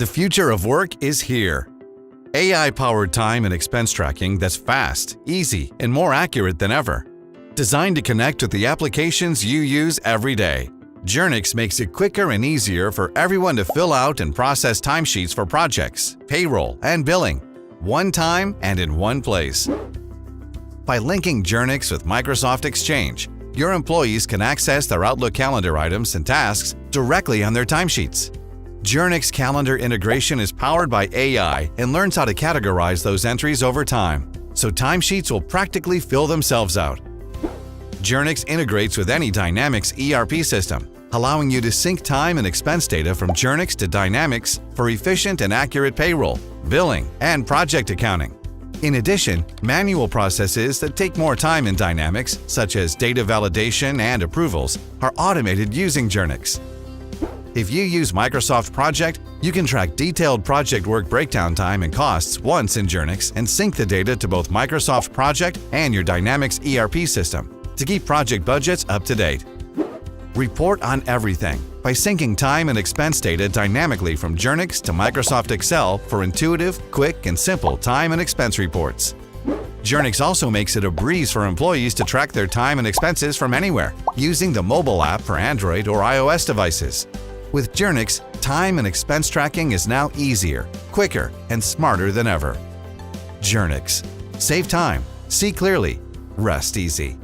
The future of work is here. AI-powered time and expense tracking that's fast, easy, and more accurate than ever. Designed to connect with the applications you use every day, Journyx makes it quicker and easier for everyone to fill out and process timesheets for projects, payroll, and billing, one time and in one place. By linking Journyx with Microsoft Exchange, your employees can access their Outlook calendar items and tasks directly on their timesheets. Journyx calendar integration is powered by AI and learns how to categorize those entries over time, so timesheets will practically fill themselves out. Journyx integrates with any Dynamics ERP system, allowing you to sync time and expense data from Journyx to Dynamics for efficient and accurate payroll, billing, and project accounting. In addition, manual processes that take more time in Dynamics, such as data validation and approvals, are automated using Journyx. If you use Microsoft Project, you can track detailed project work breakdown time and costs once in Journyx and sync the data to both Microsoft Project and your Dynamics ERP system to keep project budgets up to date. Report on everything by syncing time and expense data dynamically from Journyx to Microsoft Excel for intuitive, quick, and simple time and expense reports. Journyx also makes it a breeze for employees to track their time and expenses from anywhere using the mobile app for Android or iOS devices. With Journyx, time and expense tracking is now easier, quicker, and smarter than ever. Journyx. Save time, see clearly, rest easy.